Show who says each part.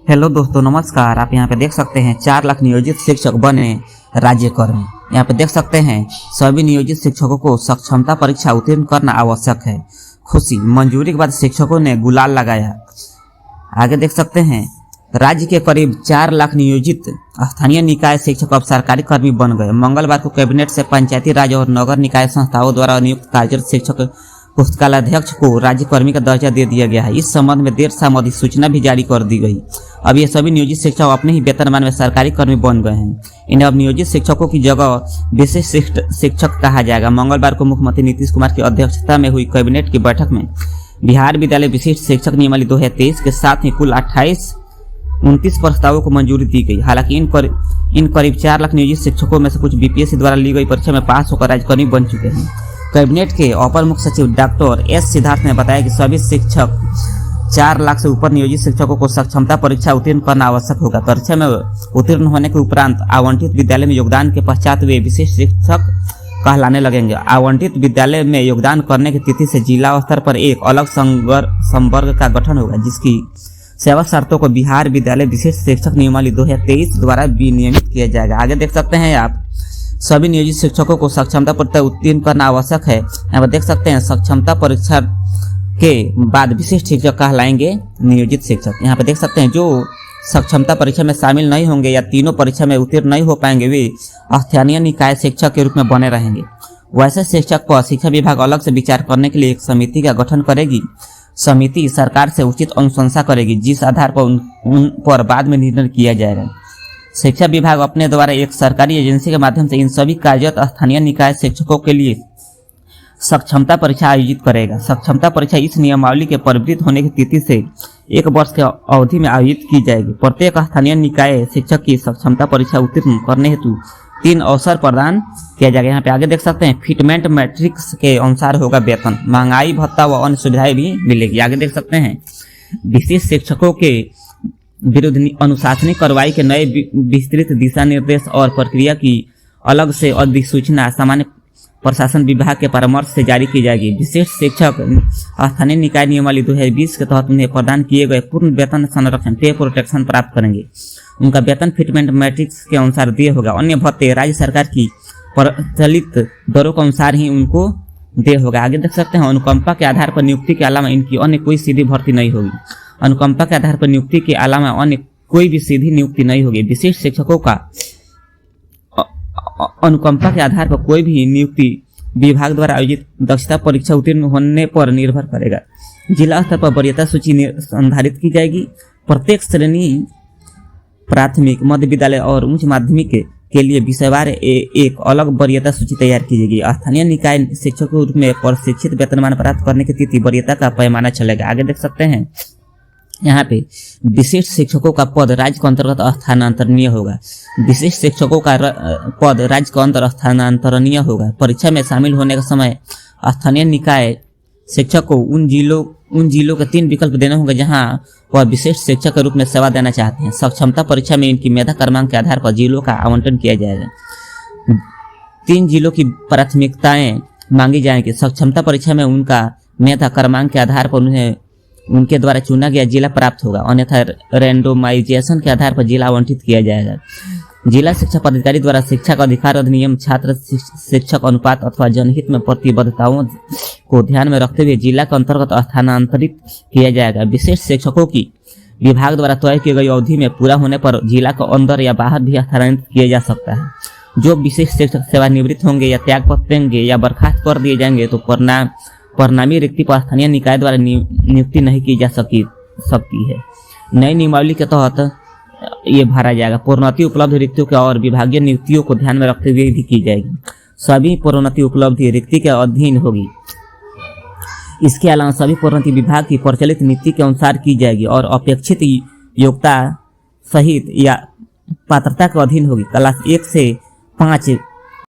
Speaker 1: Hello दोस्तों, नमस्कार। आप यहाँ पे देख सकते हैं 4 लाख नियोजित शिक्षक बने राज्यकर्मी। यहाँ पे देख सकते हैं सभी नियोजित शिक्षकों को सक्षमता परीक्षा उत्तीर्ण करना आवश्यक है। खुशी मंजूरी के बाद शिक्षकों ने गुलाल लगाया। आगे देख सकते हैं राज्य के करीब 4 लाख नियोजित स्थानीय निकाय शिक्षक अब सरकारी कर्मी बन गए। मंगलवार को कैबिनेट से पंचायती राज और नगर निकाय संस्थाओं द्वारा नियुक्त कार्यरत शिक्षक पुस्तकालयाध्यक्ष को राज्यकर्मी का दर्जा दे दिया गया है। इस संबंध में देर शाम अधिसूचना भी जारी कर दी गई। अब ये सभी नियोजित शिक्षक अपने ही वेतनमान में सरकारी कर्मी बन गए हैं। इन्हें अब नियोजित शिक्षकों की जगह विशेष शिक्षक कहा जाएगा। मंगलवार को मुख्यमंत्री नीतीश कुमार की अध्यक्षता में हुई कैबिनेट की बैठक में बिहार विद्यालय विशिष्ट शिक्षक नियमावली 2023 के साथ ही कुल 29 प्रस्तावों को मंजूरी दी गई। हालांकि इन करीब 4 लाख नियोजित शिक्षकों में से कुछ बीपीएससी द्वारा ली गई परीक्षा में पास होकर राज्यकर्मी बन चुके हैं। कैबिनेट के अपर मुख्य सचिव डॉक्टर एस सिद्धार्थ ने बताया कि सभी शिक्षक 4 लाख से ऊपर नियोजित शिक्षकों को सक्षमता परीक्षा उत्तीर्ण करना आवश्यक होगा। परीक्षा में उत्तीर्ण होने के उपरांत आवंटित विद्यालय में योगदान के पश्चात वे विशिष्ट शिक्षक कहलाने लगेंगे। आवंटित विद्यालय में योगदान करने की तिथि से जिला स्तर पर एक अलग संवर्ग का गठन होगा, जिसकी सेवा शर्तों को बिहार विद्यालय विशिष्ट शिक्षक नियमावली 2023 द्वारा विनियमित किया जाएगा। आगे देख सकते हैं आप सभी नियोजित शिक्षकों को सक्षमता परीक्षा उत्तीर्ण करना आवश्यक है। यहाँ पर देख सकते हैं सक्षमता परीक्षा के बाद विशिष्ट शिक्षक कहलाएंगे नियोजित शिक्षक। यहाँ पे देख सकते हैं जो सक्षमता परीक्षा में शामिल नहीं होंगे या तीनों परीक्षा में उत्तीर्ण नहीं हो पाएंगे वे स्थानीय निकाय शिक्षक के रूप में बने रहेंगे। वैसे शिक्षक पर शिक्षा विभाग अलग से विचार करने के लिए एक समिति का गठन करेगी। समिति सरकार से उचित अनुशंसा करेगी, जिस आधार पर उन पर बाद में निर्णय किया जाएगा। शिक्षा विभाग अपने द्वारा एक सरकारी एजेंसी के माध्यम से इन सभी कार्यरत स्थानीय निकाय शिक्षकों के लिए सक्षमता परीक्षा आयोजित करेगा। सक्षमता परीक्षा इस नियमावली के परिवृत्त होने की तिथि से 1 वर्ष के अवधि में आयोजित की जाएगी। प्रत्येक स्थानीय निकाय शिक्षक की सक्षमता परीक्षा उत्तीर्ण करने हेतु 3 अवसर प्रदान किया जाएगा। यहाँ पे आगे देख सकते हैं फिटमेंट मैट्रिक्स के अनुसार होगा वेतन, महंगाई भत्ता व अन्य सुविधाएं भी मिलेगी। आगे देख सकते हैं विशिष्ट शिक्षकों के विरुद्ध अनुशासनिक कार्रवाई के नए विस्तृत दिशा निर्देश और प्रक्रिया की अलग से अधिसूचना सामान्य प्रशासन विभाग के परामर्श से जारी की जाएगी। विशिष्ट शिक्षक स्थानीय निकाय नियमावली 2020 के तहत उन्हें प्रदान किए गए पूर्ण वेतन संरक्षण पे प्रोटेक्शन प्राप्त करेंगे। उनका वेतन फिटमेंट मैट्रिक्स के अनुसार दिए होगा। अन्य भत्ते राज्य सरकार की प्रचलित दरों के अनुसार ही उनको दे होगा। आगे देख सकते हैं अनुकंपा के आधार पर नियुक्ति के अलावा इनकी अन्य कोई सीधी भर्ती नहीं होगी। अनुकंपा के आधार पर नियुक्ति के अलावा अन्य कोई भी सीधी नियुक्ति नहीं होगी। विशिष्ट शिक्षकों का अनुकंपा के आधार पर कोई भी नियुक्ति विभाग द्वारा आयोजित दक्षता परीक्षा उत्तीर्ण होने पर निर्भर करेगा। जिला स्तर पर वरीयता सूची निर्धारित की जाएगी। प्रत्येक श्रेणी प्राथमिक, मध्य विद्यालय और उच्च माध्यमिक के लिए विषयवार एक अलग वरीयता सूची तैयार की जाएगी। स्थानीय निकाय शिक्षकों के रूप में प्रशिक्षित वेतनमान प्राप्त करने की तिथि वरीयता का पैमाना चलेगा। आगे देख सकते हैं यहाँ पे विशिष्ट शिक्षकों का पद राज्य के अंतर्गत स्थानांतरणीय होगा। विशिष्ट शिक्षकों का पद राज्य के अंतर स्थानांतरणीय होगा। परीक्षा में शामिल होने का समय स्थानीय निकाय शिक्षक को उन जिलों के 3 विकल्प देने होंगे जहां वह विशिष्ट शिक्षक के रूप में सेवा देना चाहते हैं। सक्षमता परीक्षा में इनकी मेधा क्रमांक के आधार पर जिलों का आवंटन किया जाएगा। 3 जिलों की प्राथमिकताएं मांगी जाएंगी। सक्षमता परीक्षा में उनका मेधा क्रमांक के आधार पर उन्हें उनके द्वारा चुना गया जिला प्राप्त होगा, अन्यथा रैंडोमाइजेशन के आधार पर जिला आवंटित किया जाएगा। जिला शिक्षा पदाधिकारी द्वारा शिक्षा का अधिकार अधिनियम, छात्र शिक्षक अनुपात अथवा जनहित में प्रतिबद्धताओं को ध्यान में रखते हुए जिला के अंतर्गत स्थानांतरित किया जाएगा। विशिष्ट शिक्षकों की विभाग द्वारा तय की गई अवधि में पूरा होने पर जिला के अंदर या बाहर भी स्थानांतरित किया जा सकता है। जो विशिष्ट शिक्षक सेवानिवृत्त होंगे या त्याग पत्र देंगे या बर्खास्त कर दिए जाएंगे तो परिणामी रिक्ति पर स्थानीय निकाय द्वारा नियुक्ति नहीं की जा सकती है। नई नियमावली के तहत ये भरा जाएगा। प्रोन्नति उपलब्ध रिक्तियों के और विभागीय नियुक्तियों को ध्यान में रखते हुए भी की जाएगी। सभी प्रोन्नति उपलब्धि रिक्ति के अधीन होगी। इसके अलावा सभी प्रोन्नति विभाग की प्रचलित नीति के अनुसार की जाएगी और अपेक्षित योग्यता सहित या पात्रता के अधीन होगी। क्लास 1 से 5